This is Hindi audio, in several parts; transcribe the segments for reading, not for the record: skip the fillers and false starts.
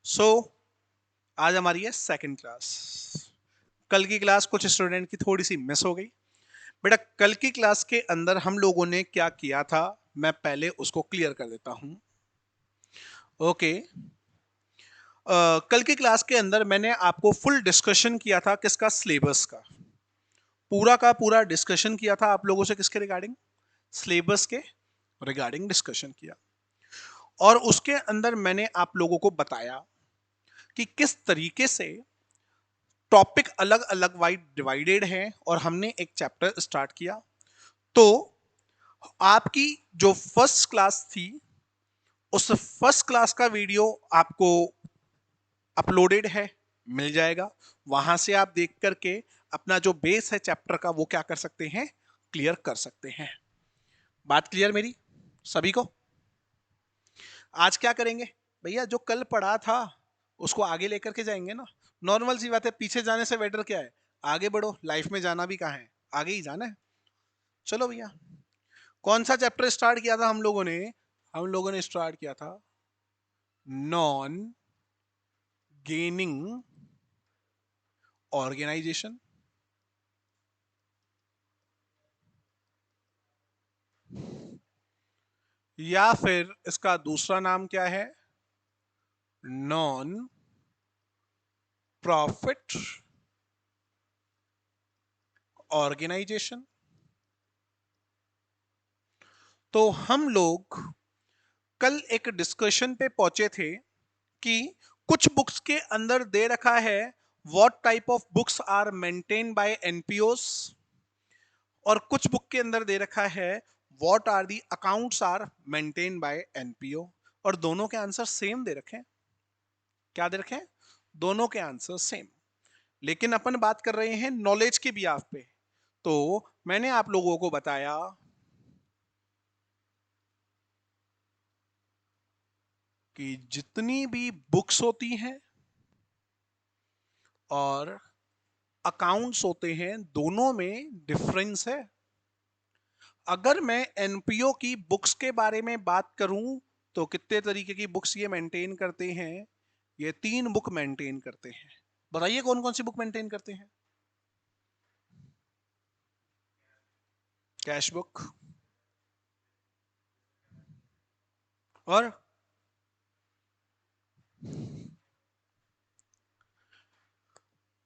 सो आज हमारी है सेकंड क्लास। कल की क्लास कुछ स्टूडेंट की थोड़ी सी मिस हो गई। बेटा कल की क्लास के अंदर हम लोगों ने क्या किया था, मैं पहले उसको क्लियर कर देता हूं। ओके, कल की क्लास के अंदर मैंने आपको फुल डिस्कशन किया था किसका, सिलेबस का। पूरा का पूरा डिस्कशन किया था आप लोगों से किसके रिगार्डिंग, सिलेबस के रिगार्डिंग डिस्कशन किया। और उसके अंदर मैंने आप लोगों को बताया कि किस तरीके से टॉपिक अलग अलग वाइड डिवाइडेड हैं और हमने एक चैप्टर स्टार्ट किया। तो आपकी जो फर्स्ट क्लास थी उस फर्स्ट क्लास का वीडियो आपको अपलोडेड है, मिल जाएगा। वहां से आप देख करके अपना जो बेस है चैप्टर का वो क्या कर सकते हैं, क्लियर कर सकते हैं। बात क्लियर मेरी सभी को? आज क्या करेंगे भैया, जो कल पढ़ा था उसको आगे लेकर के जाएंगे ना। नॉर्मल सी बात है, पीछे जाने से बेटर क्या है, आगे बढ़ो। लाइफ में जाना भी कहाँ है, आगे ही जाना है। चलो भैया, कौन सा चैप्टर स्टार्ट किया था हम लोगों ने स्टार्ट किया था नॉन गेनिंग ऑर्गेनाइजेशन। या फिर इसका दूसरा नाम क्या है, नॉन प्रॉफिट ऑर्गेनाइजेशन। तो हम लोग कल एक डिस्कशन पे पहुंचे थे कि कुछ बुक्स के अंदर दे रखा है what type of books are maintain by NPOs, और कुछ बुक के अंदर दे रखा है what are the accounts are maintain by NPO. और दोनों के आंसर सेम दे रखे हैं। क्या दे रखे हैं? दोनों के आंसर सेम। लेकिन अपन बात कर रहे हैं नॉलेज के बिहाफ पे। तो मैंने आप लोगों को बताया कि जितनी भी बुक्स होती हैं और अकाउंट्स होते हैं दोनों में डिफरेंस है। अगर मैं एनपीओ की बुक्स के बारे में बात करूं तो कितने तरीके की बुक्स ये मेंटेन करते हैं, ये 3 बुक मेंटेन करते हैं। बताइए कौन कौन सी बुक मेंटेन करते हैं? कैश बुक और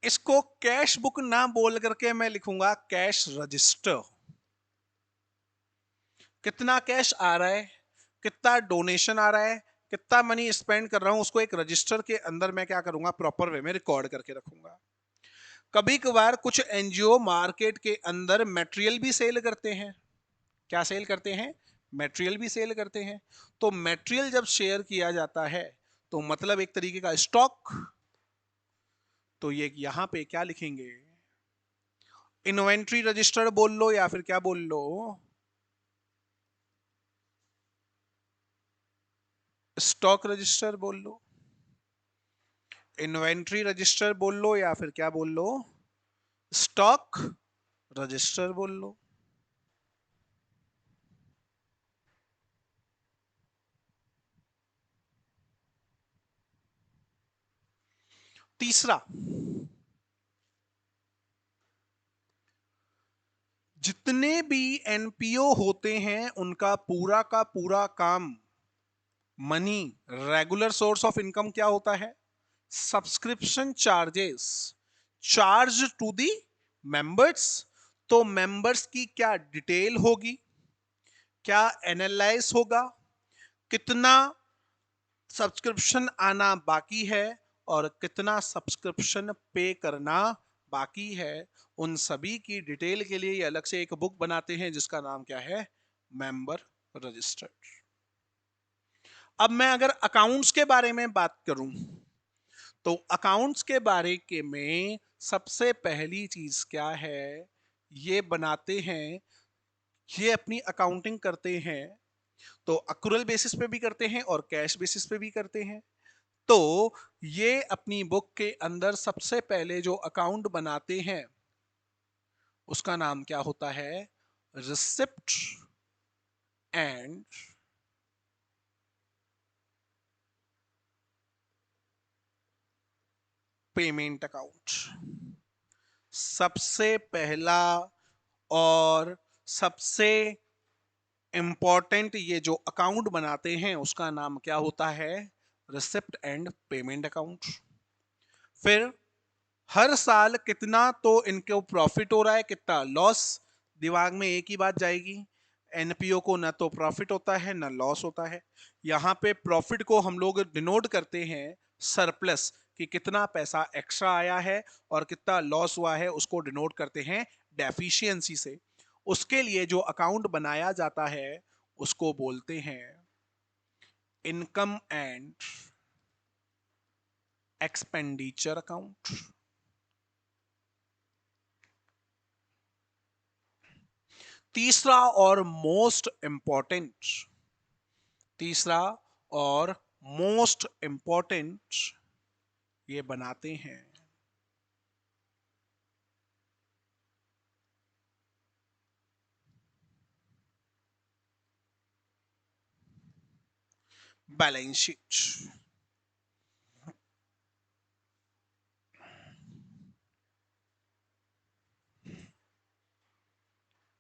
इसको कैश बुक ना बोल करके मैं लिखूंगा कैश रजिस्टर। कितना कैश आ रहा है, कितना डोनेशन आ रहा है, कितना मनी स्पेंड कर रहा हूं, उसको एक रजिस्टर के अंदर मैं क्या करूंगा, प्रॉपर वे में रिकॉर्ड करके रखूंगा। कभी कभार कुछ एनजीओ मार्केट के अंदर मटेरियल भी सेल करते हैं। क्या सेल करते हैं? मटेरियल भी सेल करते हैं। तो मटेरियल जब शेयर किया जाता है तो मतलब एक तरीके का स्टॉक। तो ये यहां पे क्या लिखेंगे, इन्वेंट्री रजिस्टर बोल लो या फिर क्या बोल लो, स्टॉक रजिस्टर बोल लो, इन्वेंट्री रजिस्टर बोल लो या फिर क्या बोल लो, स्टॉक रजिस्टर बोल लो। तीसरा, जितने भी एनपीओ होते हैं उनका पूरा का पूरा काम, money, regular source of income क्या होता है, subscription charges charge to the members. तो मेंबर्स की क्या डिटेल होगी, क्या एनालाइज होगा, कितना सब्सक्रिप्शन आना बाकी है और कितना सब्सक्रिप्शन पे करना बाकी है। उन सभी की डिटेल के लिए ये अलग से एक बुक बनाते हैं जिसका नाम क्या है, मेंबर रजिस्टर। अब मैं अगर अकाउंट्स के बारे में बात करूं तो अकाउंट्स के बारे के में सबसे पहली चीज क्या है, ये बनाते हैं, ये अपनी अकाउंटिंग करते हैं तो अक्रूरल बेसिस पे भी करते हैं और कैश बेसिस पे भी करते हैं। तो ये अपनी बुक के अंदर सबसे पहले जो अकाउंट बनाते हैं उसका नाम क्या होता है, रिसिप्ट एंड पेमेंट अकाउंट। सबसे पहला और सबसे इंपॉर्टेंट ये जो अकाउंट बनाते हैं उसका नाम क्या होता है? Receipt and payment account. फिर हर साल कितना तो इनको प्रॉफिट हो रहा है, कितना लॉस, दिमाग में एक ही बात जाएगी, एनपीओ को ना तो प्रॉफिट होता है ना लॉस होता है। यहाँ पे प्रॉफिट को हम लोग डिनोट करते हैं सरप्लस, कि कितना पैसा एक्स्ट्रा आया है, और कितना लॉस हुआ है उसको डिनोट करते हैं डेफिशिएंसी से। उसके लिए जो अकाउंट बनाया जाता है उसको बोलते हैं इनकम एंड एक्सपेंडिचर अकाउंट। तीसरा और मोस्ट इंपॉर्टेंट, तीसरा और मोस्ट इंपॉर्टेंट ये बनाते हैं बैलेंस शीट।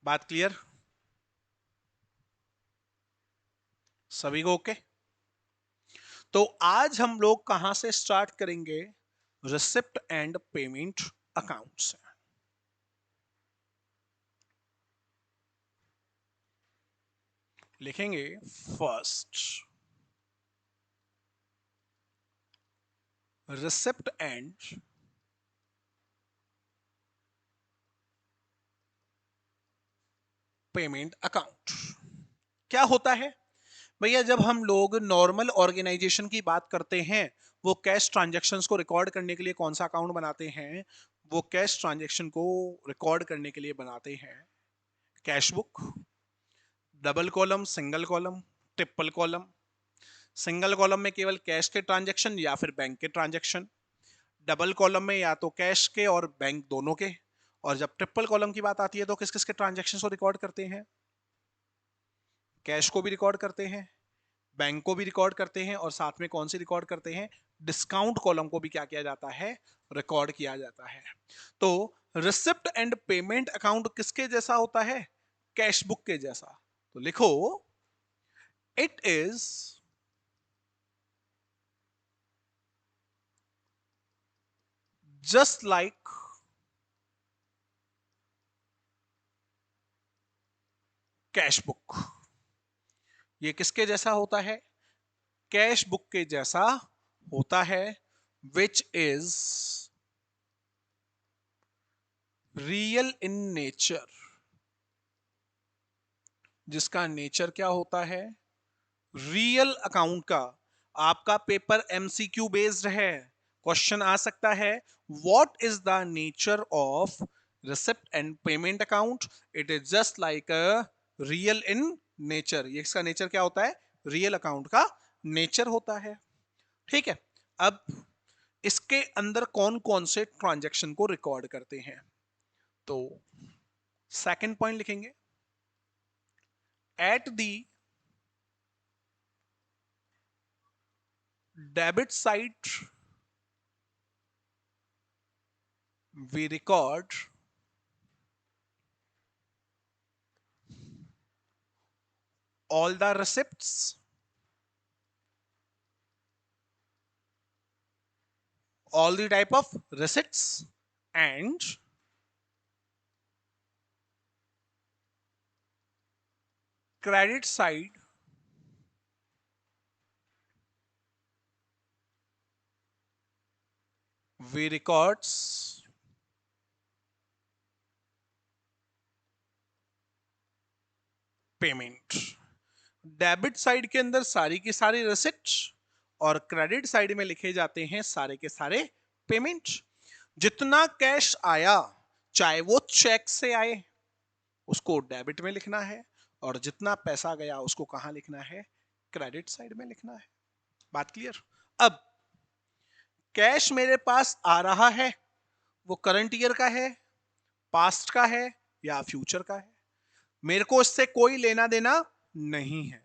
बात क्लियर? सभी को ओके? तो आज हम लोग कहां से स्टार्ट करेंगे? रिसिप्ट एंड पेमेंट अकाउंट से। लिखेंगे first receipt and payment account. क्या होता है भैया? जब हम लोग नॉर्मल ऑर्गेनाइजेशन की बात करते हैं, वो कैश ट्रांजैक्शंस को रिकॉर्ड करने के लिए कौन सा अकाउंट बनाते हैं? वो कैश ट्रांजैक्शन को रिकॉर्ड करने के लिए बनाते हैं cash book. Double column, single column, triple column. Single column में केवल कैश के ट्रांजैक्शन या फिर बैंक के ट्रांजैक्शन, डबल कॉलम में या तो कैश के और बैंक दोनों के, और जब ट्रिपल कॉलम की बात आती है तो किस किस के ट्रांजैक्शन को रिकॉर्ड करते हैं? कैश को भी रिकॉर्ड करते हैं, बैंक को भी रिकॉर्ड करते हैं, और साथ में कौन सी रिकॉर्ड करते हैं? डिस्काउंट कॉलम को भी क्या किया जाता है? रिकॉर्ड किया जाता है। तो रिसिप्ट एंड पेमेंट अकाउंट किसके जैसा होता है? कैश बुक के जैसा। तो लिखो it is just like cash book. ये किसके जैसा होता है? कैश बुक के जैसा होता है, which is real in nature. जिसका नेचर क्या होता है? रियल अकाउंट का। आपका पेपर एमसीक्यू बेस्ड है, क्वेश्चन आ सकता है what is the nature of receipt and payment account? It is just like a real in nature. ये इसका नेचर क्या होता है? रियल अकाउंट का नेचर होता है। ठीक है। अब इसके अंदर कौन कौन से ट्रांजैक्शन को रिकॉर्ड करते हैं? तो सेकंड पॉइंट लिखेंगे at the debit side we record all the receipts, all the type of receipts, and credit side we records payment. Debit side के अंदर सारी की सारी रिसिप्ट, और क्रेडिट साइड में लिखे जाते हैं सारे के सारे पेमेंट। जितना कैश आया, चाहे वो चेक से आए, उसको डेबिट में लिखना है, और जितना पैसा गया उसको कहां लिखना है? क्रेडिट साइड में लिखना है। बात क्लियर? अब कैश मेरे पास आ रहा है, वो करंट ईयर का है, पास्ट का है, या फ्यूचर का है, मेरे को इससे कोई लेना देना नहीं है।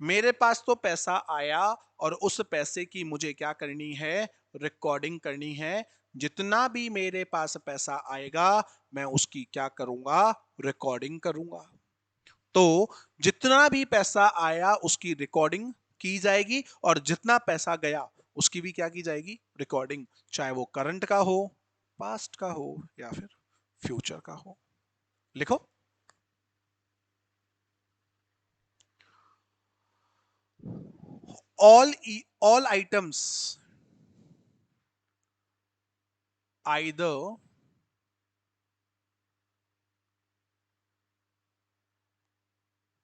मेरे पास तो पैसा आया और उस पैसे की मुझे क्या करनी है, रिकॉर्डिंग करनी है। जितना भी मेरे पास पैसा आएगा मैं उसकी क्या करूंगा, रिकॉर्डिंग करूंगा। तो जितना भी पैसा आया उसकी रिकॉर्डिंग की जाएगी और जितना पैसा गया उसकी भी क्या की जाएगी, रिकॉर्डिंग, चाहे वो करंट का हो, पास्ट का हो या फिर फ्यूचर का हो। लिखो, all items either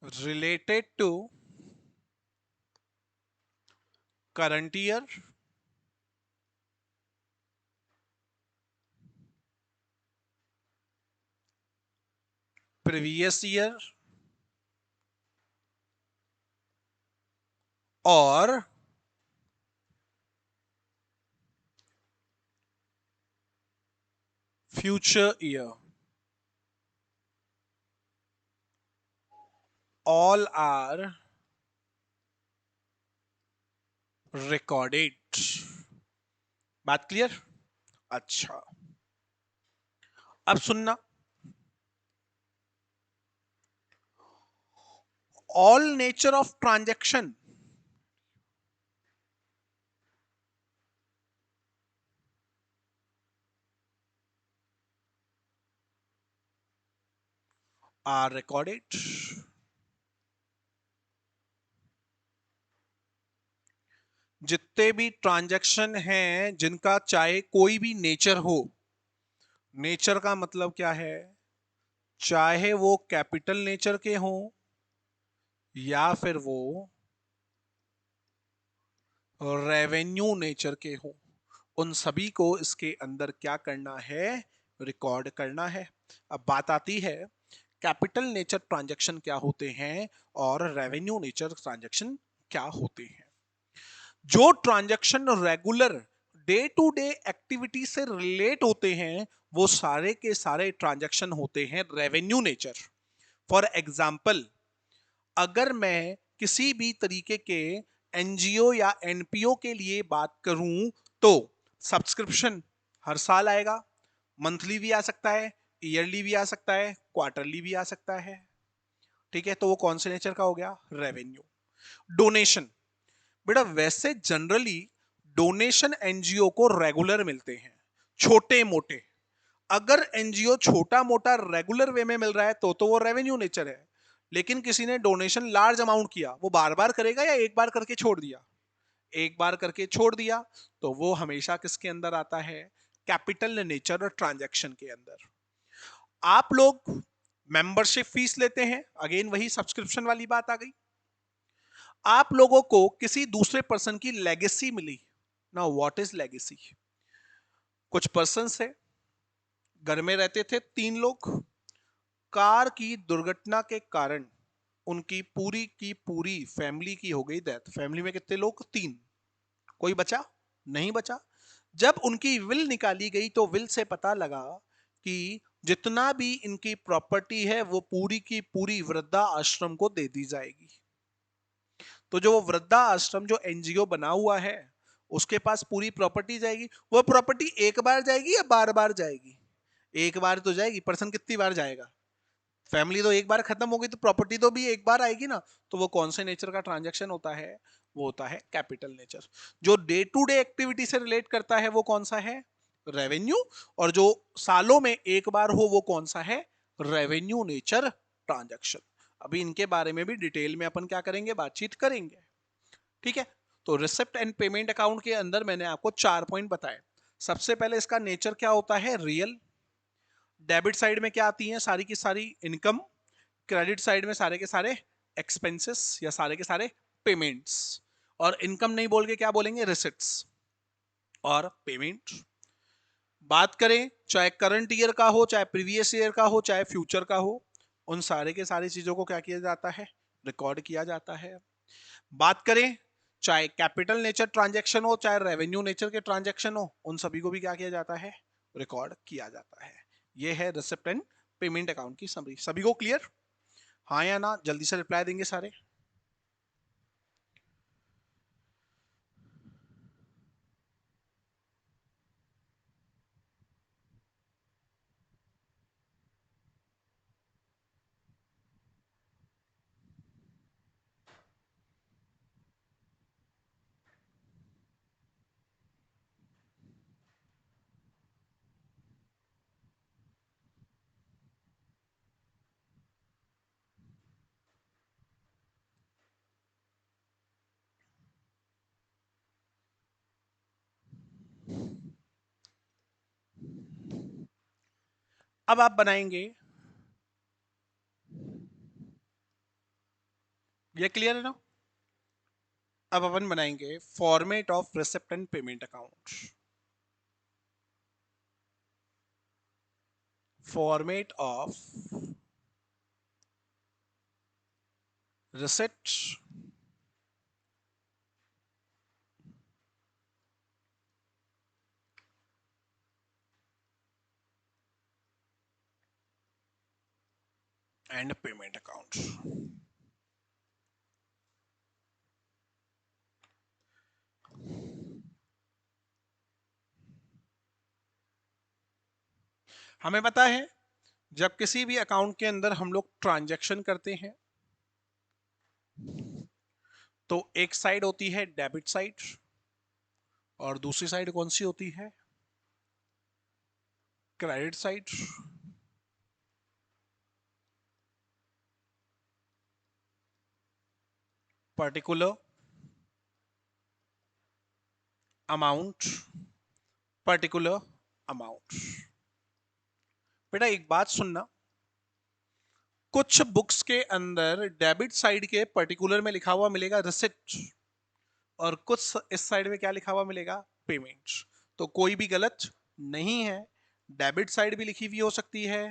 related to current year previous year or future year, all are recorded। बात क्लियर? अच्छा, अब सुनना, all nature of transaction are recorded। जितने भी ट्रांजैक्शन हैं जिनका चाहे कोई भी नेचर हो, नेचर का मतलब क्या है, चाहे वो कैपिटल नेचर के हों या फिर वो रेवेन्यू नेचर के हों, उन सभी को इसके अंदर क्या करना है, रिकॉर्ड करना है। अब बात आती है कैपिटल नेचर ट्रांजैक्शन क्या होते हैं और रेवेन्यू नेचर ट्रांजैक्शन क्या होते हैं। जो transaction regular day to day activity से रिलेट होते हैं वो सारे के सारे ट्रांजैक्शन होते हैं रेवेन्यू नेचर। फॉर एग्जाम्पल, अगर मैं किसी भी तरीके के एनजीओ या एनपीओ के लिए बात करूं तो सब्सक्रिप्शन हर साल आएगा, मंथली भी आ सकता है, ईयरली भी आ सकता है, क्वार्टरली भी आ सकता है। ठीक है, तो वो कौन से नेचर का हो गया, रेवेन्यू। डोनेशन, बेटा वैसे जनरली डोनेशन एनजीओ को रेगुलर मिलते हैं, छोटे मोटे। अगर एनजीओ छोटा मोटा रेगुलर वे में मिल रहा है तो वो रेवेन्यू नेचर है। लेकिन किसी ने डोनेशन लार्ज अमाउंट किया, वो बार बार करेगा या एक बार करके छोड़ दिया, एक बार करके छोड़ दिया, तो वो हमेशा किसके अंदर आता है, कैपिटल नेचर और ट्रांजैक्शन के अंदर। आप लोग मेंबरशिप फीस लेते हैं, अगेन वही सब्सक्रिप्शन वाली बात आ गई। आप लोगों को किसी दूसरे पर्सन की लेगेसी मिली ना, व्हाट इज लेगेसी। कुछ पर्सन है, घर में रहते थे 3 लोग, कार की दुर्घटना के कारण उनकी पूरी की पूरी फैमिली की हो गई डेथ। फैमिली में कितने लोग, 3, कोई बचा नहीं बचा। जब उनकी विल निकाली गई तो विल से पता लगा कि जितना भी इनकी प्रॉपर्टी है वो पूरी की पूरी वृद्धा आश्रम को दे दी जाएगी। तो जो वो वृद्धा आश्रम जो एनजीओ बना हुआ है उसके पास पूरी प्रॉपर्टी जाएगी। वो प्रॉपर्टी एक बार जाएगी या बार बार जाएगी, एक बार तो जाएगी। पर्सन कितनी बार जाएगा, फैमिली तो एक बार खत्म हो गई तो प्रॉपर्टी तो भी एक बार आएगी ना। तो वो कौन से नेचर का ट्रांजैक्शन होता है, वो होता है कैपिटल नेचर। जो डे टू डे एक्टिविटी से रिलेट करता है वो कौन सा है, रेवेन्यू। और जो सालों में एक बार हो वो कौन सा है, रेवेन्यू नेचर ट्रांजैक्शन। अभी इनके बारे में भी डिटेल में अपन क्या करेंगे, बातचीत करेंगे। ठीक है, तो रिसिप्ट एंड पेमेंट अकाउंट के अंदर मैंने आपको 4 पॉइंट बताए। सबसे पहले इसका नेचर क्या होता है, रियल। डेबिट साइड में क्या आती है, सारी की सारी इनकम। क्रेडिट साइड में सारे के सारे एक्सपेंसेस या सारे के सारे पेमेंट्स। और इनकम नहीं बोल के क्या बोलेंगे, रिसिट्स और पेमेंट। बात करें चाहे करंट ईयर का हो, चाहे प्रीवियस ईयर का हो, चाहे फ्यूचर का हो, उन सारे के सारी चीजों को क्या किया जाता है, रिकॉर्ड किया जाता है। बात करें चाहे कैपिटल नेचर ट्रांजैक्शन हो चाहे रेवेन्यू नेचर के ट्रांजैक्शन हो, उन सभी को भी क्या किया जाता है, रिकॉर्ड किया जाता है। यह है रिसिप्ट एंड पेमेंट अकाउंट की समरी। सभी को क्लियर, हाँ या ना, जल्दी से रिप्लाई देंगे सारे। अब आप बनाएंगे, ये क्लियर है ना? अब अपन बनाएंगे format of receipt and payment account. Format of receipt and payment account. हमें पता है जब किसी भी अकाउंट के अंदर हम लोग ट्रांजैक्शन करते हैं तो एक साइड होती है डेबिट साइड और दूसरी साइड कौन सी होती है? Credit side. Particular amount, particular amount. बेटा एक बात सुनना, कुछ बुक्स के अंदर डेबिट साइड के पर्टिकुलर में लिखा हुआ मिलेगा रिसिप्ट, और कुछ इस साइड में क्या लिखा हुआ मिलेगा? पेमेंट। तो कोई भी गलत नहीं है, डेबिट साइड भी लिखी हुई हो सकती है,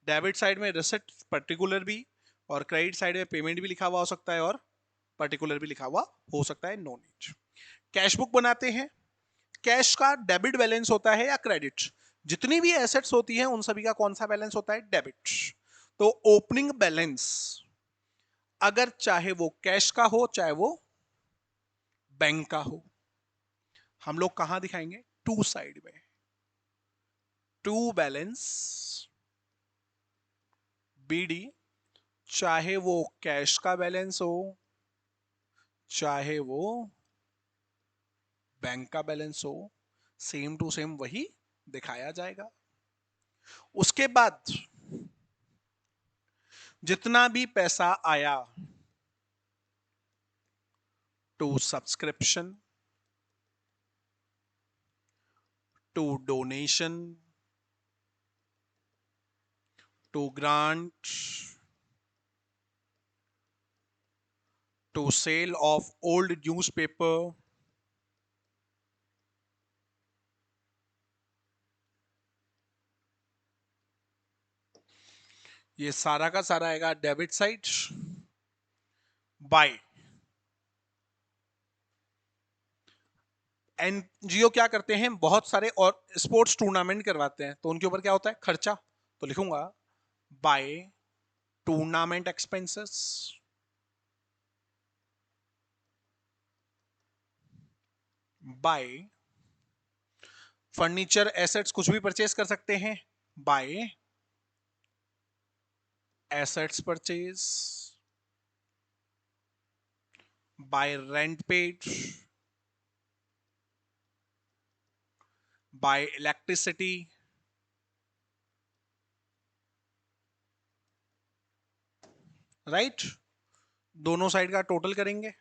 डेबिट साइड में रिसिप्ट पर्टिकुलर भी, और क्रेडिट साइड में पेमेंट भी लिखा हुआ हो सकता है, और पर्टिकुलर भी लिखा हुआ हो सकता है। No need. कैश बुक बनाते हैं, कैश का डेबिट बैलेंस होता है या क्रेडिट? जितनी भी एसेट्स होती हैं उन सभी का कौन सा बैलेंस होता है? डेबिट। तो ओपनिंग बैलेंस अगर चाहे वो कैश का हो चाहे वो बैंक का हो, हम लोग कहां दिखाएंगे? टू साइड में। टू बैलेंस बीडी, चाहे वो कैश का बैलेंस हो चाहे वो बैंक का बैलेंस हो, सेम टू सेम वही दिखाया जाएगा। उसके बाद जितना भी पैसा आया to subscription, to donation, to grant, to sale of old newspaper, ये सारा का सारा आएगा डेबिट साइड। बाय एनजीओ क्या करते हैं? बहुत सारे और स्पोर्ट्स टूर्नामेंट करवाते हैं, तो उनके ऊपर क्या होता है? खर्चा। तो लिखूंगा by tournament expenses, by furniture assets, कुछ भी परचेज कर सकते हैं, by assets purchase, by rent paid, by electricity, right? दोनों साइड का टोटल करेंगे,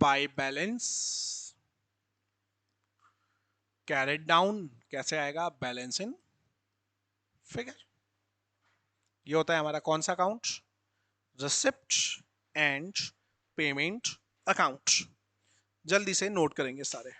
बाय बैलेंस कैरेट डाउन, कैसे आएगा? Balance in figure. ये होता है हमारा कौन सा account? Receipt and payment account. जल्दी से नोट करेंगे सारे।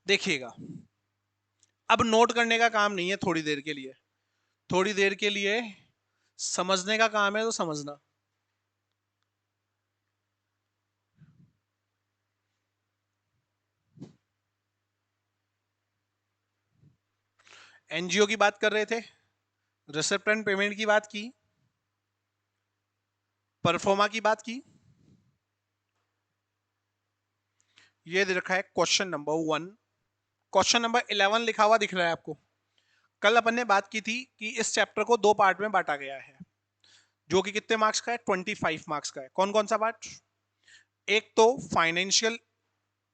देखिएगा, अब नोट करने का काम नहीं है थोड़ी देर के लिए, थोड़ी देर के लिए समझने का काम है, तो समझना। एनजीओ की बात कर रहे थे, रिसिप्ट एंड पेमेंट की बात की, परफॉर्मा की बात की। ये दे रखा है क्वेश्चन नंबर 1, क्वेश्चन नंबर 11 लिखा हुआ दिख रहा है आपको। कल अपन ने बात की थी कि इस चैप्टर को 2 पार्ट में बांटा गया है, जो कि कितने मार्क्स का है, 25 मार्क्स का है। कौन कौन सा पार्ट? एक तो financial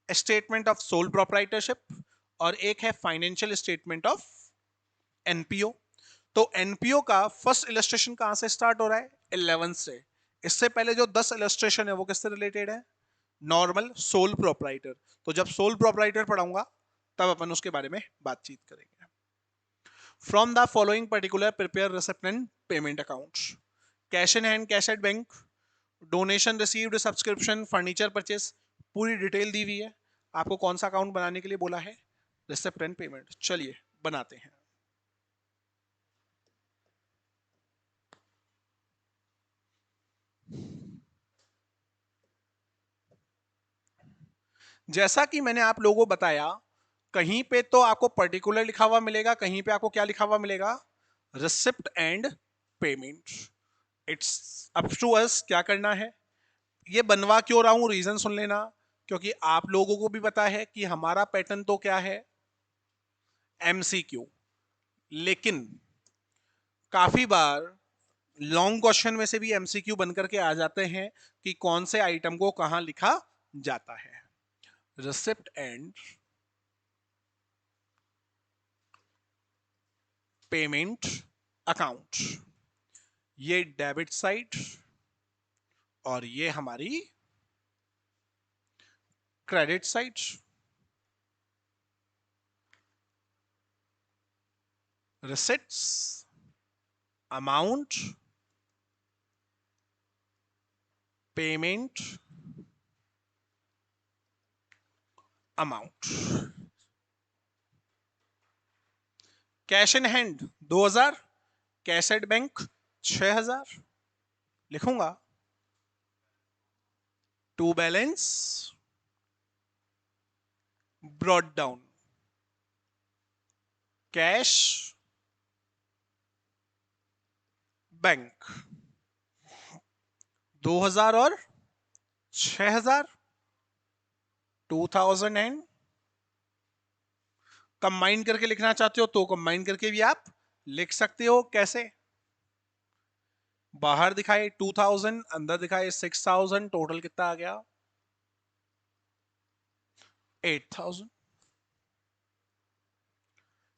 statement of sole proprietorship और एक है फाइनेंशियल स्टेटमेंट ऑफ एनपीओ। तो एनपीओ का फर्स्ट इलस्ट्रेशन कहां से स्टार्ट हो रहा है? 11 से। इससे पहले जो 10 इलस्ट्रेशन है वो किससे रिलेटेड है? Normal sole proprietor. तो जब सोल प्रोप्राइटर पढ़ाऊंगा तब अपन उसके बारे में बातचीत करेंगे। From the following particular prepare receipt and payment accounts. Cash in hand, cash at bank, donation received, subscription, furniture purchase, पूरी डिटेल दी हुई है। आपको कौन सा अकाउंट बनाने के लिए बोला है? Receipt and payment. चलिए बनाते हैं। जैसा कि मैंने आप लोगों को बताया, कहीं पे तो आपको पर्टिकुलर लिखा हुआ मिलेगा, कहीं पे आपको क्या लिखा हुआ मिलेगा? Receipt and payment. It's up to us क्या करना है। ये बनवा क्यों रहा हूं, रीजन सुन लेना। क्योंकि आप लोगों को भी पता है कि हमारा पैटर्न तो क्या है? एमसीक्यू। लेकिन काफी बार लॉन्ग क्वेश्चन में से भी एमसीक्यू बनकर के आ जाते हैं कि कौन से आइटम को कहां लिखा जाता है। रिसिप्ट एंड पेमेंट अकाउंट, ये डेबिट साइड और ये हमारी credit side. Receipts, amount, payment amount. Cash in hand 2000, cash at bank 6000 लिखूंगा। To balance brought down, cash bank 2000 और 6000, 2000 एंड कंबाइन करके लिखना चाहते हो तो कंबाइन करके भी आप लिख सकते हो। कैसे? बाहर दिखाए 2000, अंदर दिखाए 6000, टोटल कितना आ गया? 8000।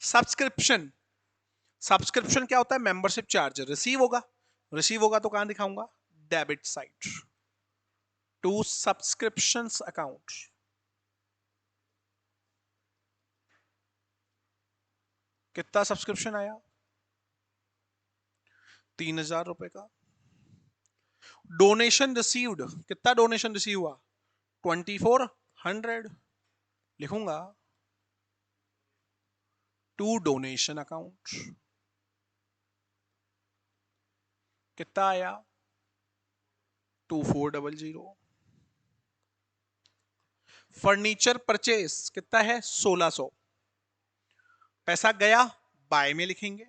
सब्सक्रिप्शन, सब्सक्रिप्शन क्या होता है? Membership charge. रिसीव होगा, रिसीव होगा तो कहां दिखाऊंगा? Debit side. To subscriptions account, कितना सब्सक्रिप्शन आया? 3000 रुपए का। डोनेशन रिसीव्ड, कितना डोनेशन रिसीव हुआ? 2400 लिखूंगा। टू डोनेशन अकाउंट, कितना आया? 2400। फर्नीचर परचेस कितना है? 1600। पैसा गया, बाय में लिखेंगे,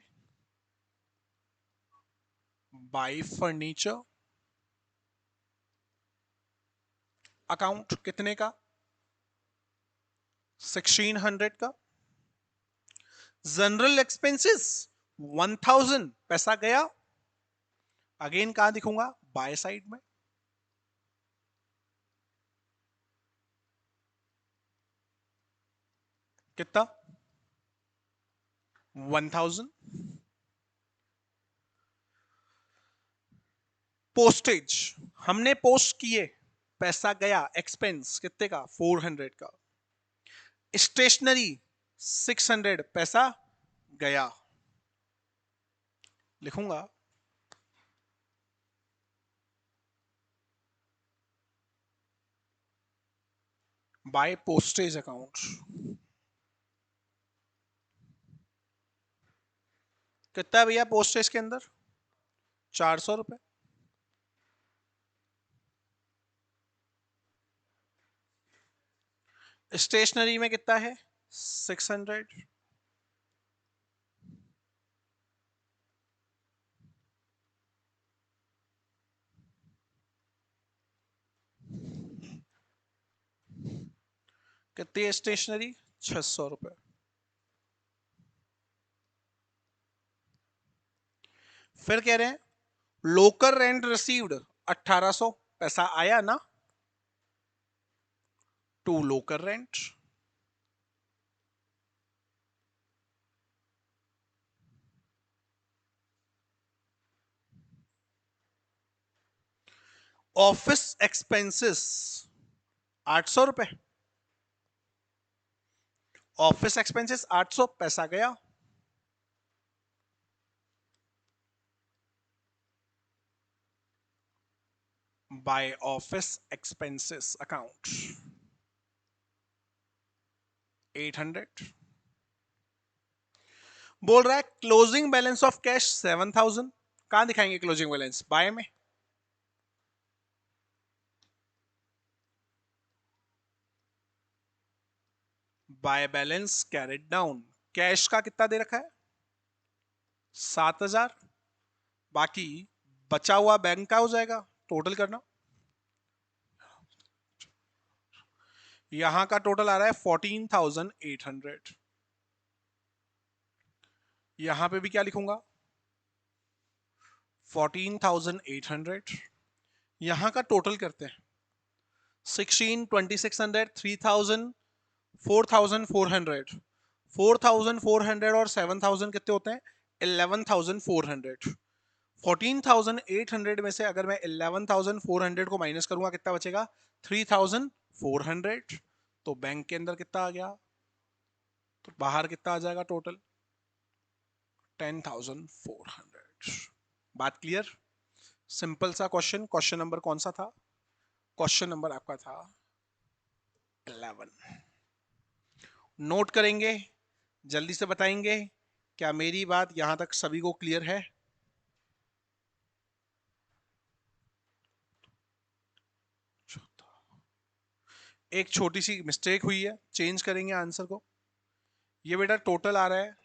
बाय फर्नीचर अकाउंट। कितने का? 1600 का। जनरल एक्सपेंसेस 1000, पैसा गया, अगेन कहां दिखूंगा? बाय साइड में। कितना? 1000। पोस्टेज हमने पोस्ट किए, पैसा गया, एक्सपेंस कितने का? 400 का। स्टेशनरी 600, पैसा गया, लिखूंगा। By postage account. कितना है भैया पोस्टेज के अंदर? 400 रुपए। स्टेशनरी में कितना है? 600। कितनी है स्टेशनरी? 600 रुपए। फिर कह रहे हैं लोकल रेंट रिसीव्ड 1800, पैसा आया ना, to local rent. Office expenses 800 रुपए, ऑफिस एक्सपेंसेस 800, पैसा गया। By office expenses account 800। बोल रहा है क्लोजिंग बैलेंस ऑफ कैश 7000, कहां दिखाएंगे क्लोजिंग बैलेंस, बाय में। By balance carried down, cash का कितना दे रखा है 7000, बाकी बचा हुआ बैंक का हो जाएगा, टोटल करना। यहां का टोटल आ रहा है 14,800। यहां पे भी क्या लिखूंगा 14,800। यहां का टोटल करते हैं 16, 2600, 3000, 4,400। 4,400 और 7,000 कितने होते हैं 11,400। 14,800 में से अगर मैं 11,400 को माइनस करूंगा कितना बचेगा 3,400। तो बैंक के अंदर कितना आ गया, तो बाहर कितना आ जाएगा टोटल 10,400। बात क्लियर। सिंपल सा क्वेश्चन। क्वेश्चन नंबर कौन सा था, क्वेश्चन नंबर आपका था 11। नोट करेंगे, जल्दी से बताएंगे, क्या मेरी बात यहां तक सभी को क्लियर है। एक छोटी सी मिस्टेक हुई है, चेंज करेंगे आंसर को। ये बेटा टोटल आ रहा है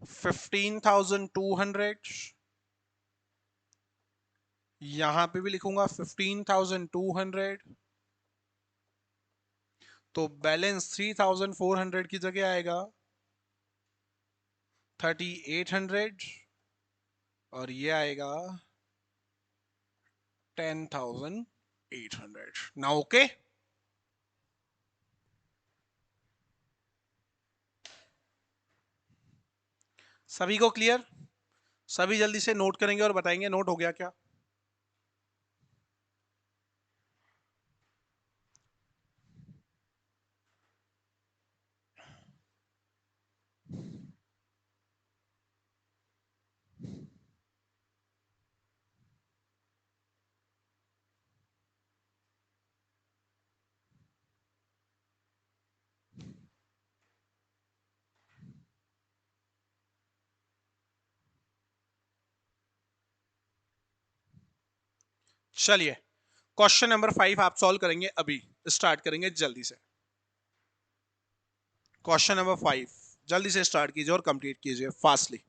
15,200, यहां पे भी लिखूंगा 15,200, तो बैलेंस 3,400 की जगह आएगा 3,800, और ये आएगा 10,800। ना ओके। सभी को क्लियर। सभी जल्दी से नोट करेंगे और बताएंगे नोट हो गया क्या। चलिए क्वेश्चन नंबर 5 आप सॉल्व करेंगे, अभी स्टार्ट करेंगे जल्दी से। क्वेश्चन नंबर 5 जल्दी से स्टार्ट कीजिए और कंप्लीट कीजिए फास्टली।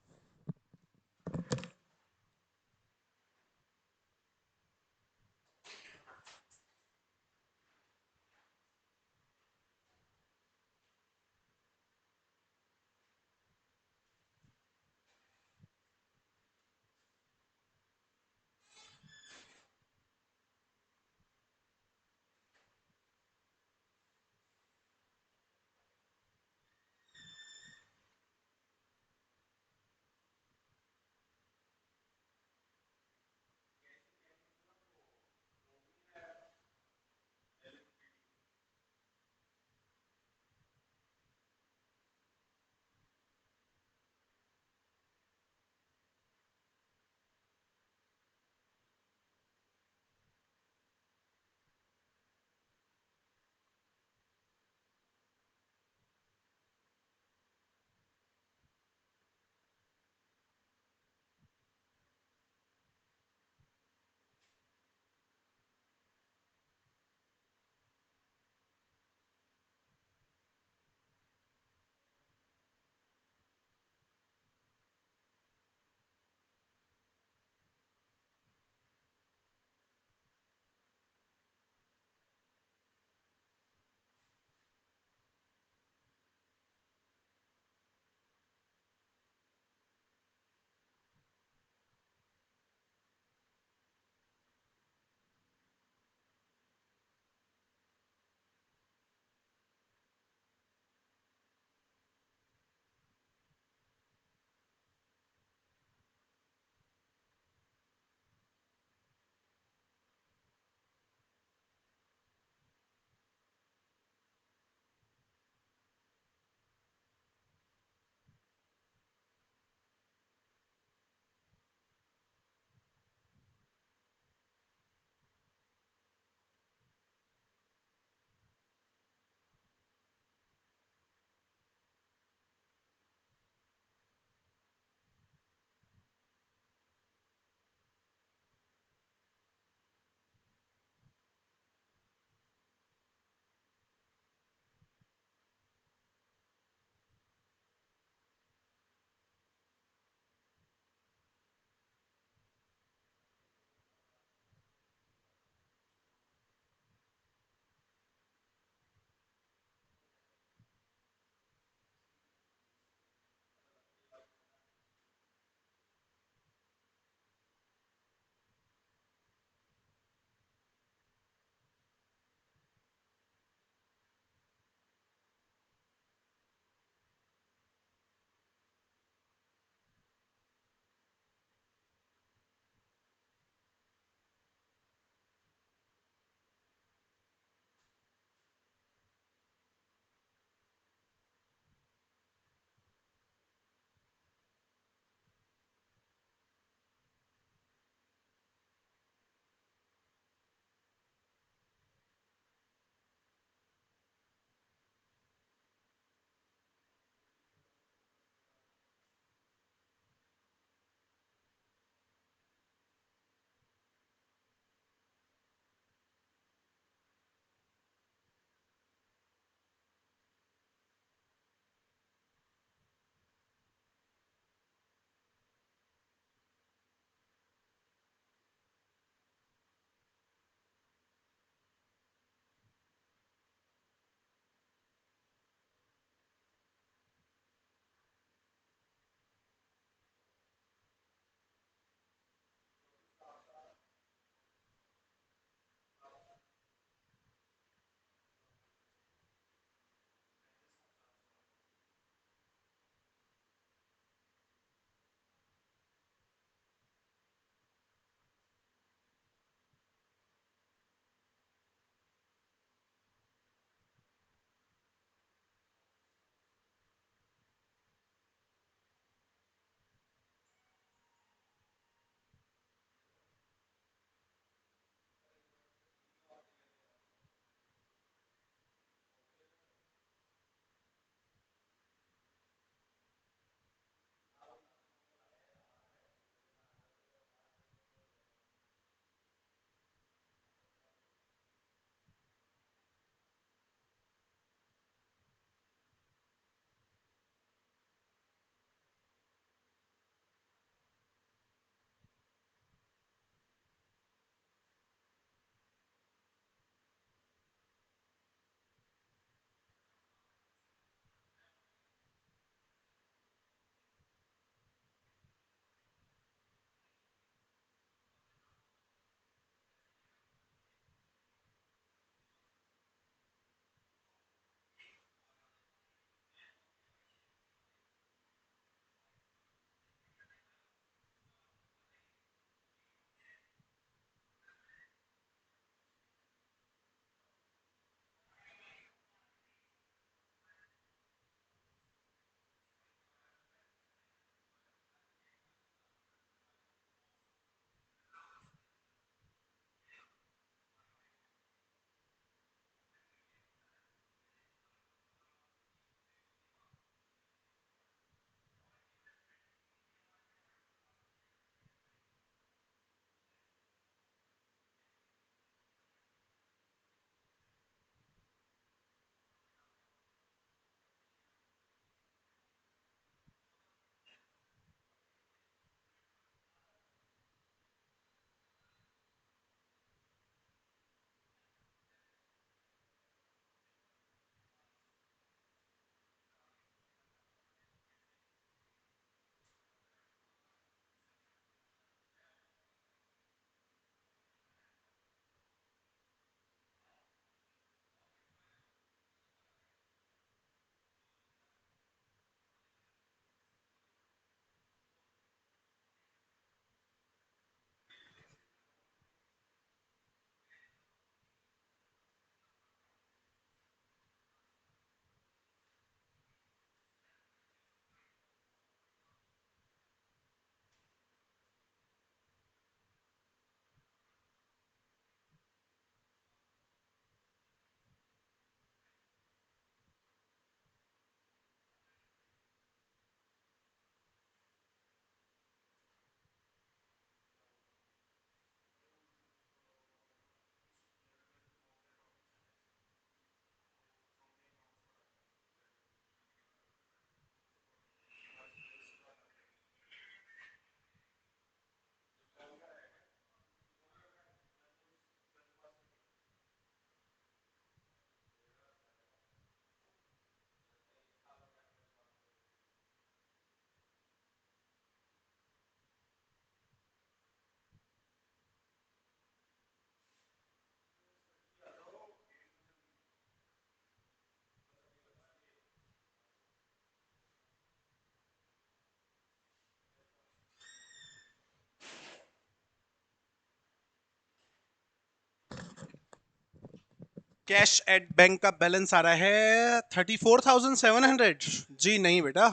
कैश एट बैंक का बैलेंस आ रहा है 34,700। जी नहीं बेटा,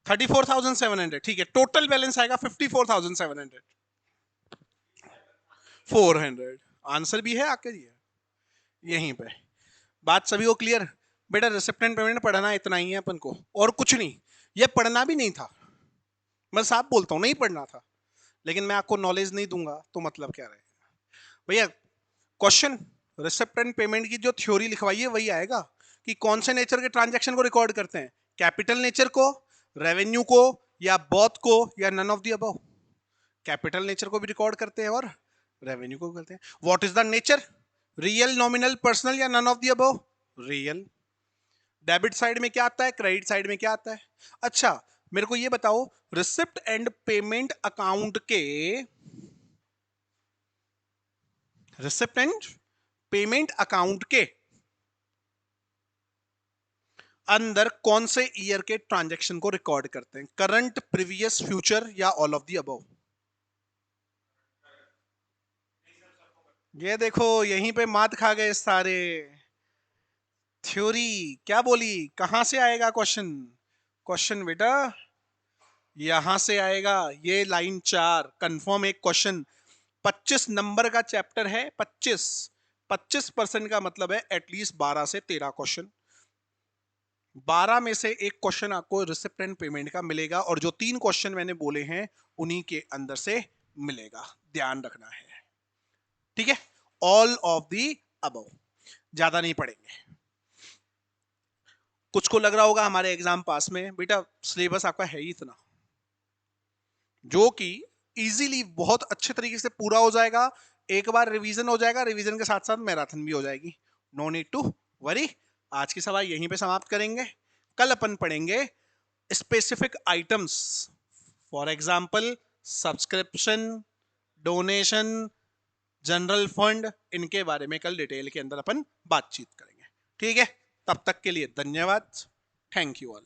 34,700 ठीक है, टोटल बैलेंस आएगा 54,700। 400 आंसर भी है आपके लिए यहीं पे। बात सभी को क्लियर? बेटा रिसिप्टेंट पेमेंट पढ़ना इतना ही है अपन को, और कुछ नहीं। ये पढ़ना भी नहीं था, मैं साफ बोलता हूं नहीं पढ़ना था, लेकिन मैं आपको नॉलेज नहीं दूंगा तो मतलब क्या रहेगा भैया। क्वेश्चन रिसिप्टेंट पेमेंट की जो थ्योरी लिखवाई है वही आएगा कि कौन से नेचर के ट्रांजैक्शन को रिकॉर्ड करते हैं, कैपिटल नेचर को, रेवेन्यू को, या बोथ को, या none of the above. Capital nature को भी रिकॉर्ड करते हैं और रेवेन्यू को करते हैं। What is the nature, real, nominal, personal, या none of the above? Real. Debit side में क्या आता है, क्रेडिट साइड में क्या आता है? अच्छा मेरे को ये बताओ, रिसिप्ट एंड पेमेंट अकाउंट के, रिसिप्ट एंड पेमेंट अकाउंट के अंदर कौन से ईयर के ट्रांजैक्शन को रिकॉर्ड करते हैं, करंट, प्रीवियस, फ्यूचर, या ऑल ऑफ द अबव? ये देखो यहीं पे मात खा गए सारे। थ्योरी क्या बोली, कहां से आएगा क्वेश्चन? क्वेश्चन बेटा यहां से आएगा, ये लाइन 4 कंफर्म एक क्वेश्चन। 25 नंबर का चैप्टर है, 25% का मतलब है एटलीस्ट 12 से 13 क्वेश्चन। 12 में से एक क्वेश्चन आपको रिसिप्ट एंड पेमेंट का मिलेगा, और जो 3 क्वेश्चन मैंने बोले हैं उन्हीं के अंदर से मिलेगा, ध्यान रखना है। ठीक है, ऑल ऑफ दी अबव, ज्यादा नहीं पढ़ेंगे। कुछ को लग रहा होगा हमारे एग्जाम पास में, बेटा सिलेबस आपका है ही इतना, जो कि इजीली बहुत अच्छे तरीके से पूरा हो जाएगा। एक बार रिवीजन हो जाएगा, रिवीजन के साथ साथ मैराथन भी हो जाएगी, नो नीड टू वरी। आज की सवाल यहीं पे समाप्त करेंगे। कल अपन पढ़ेंगे specific items, for example subscription, donation, general fund, इनके बारे में कल डिटेल के अंदर अपन बातचीत करेंगे। ठीक है, तब तक के लिए धन्यवाद, थैंक यू ऑल।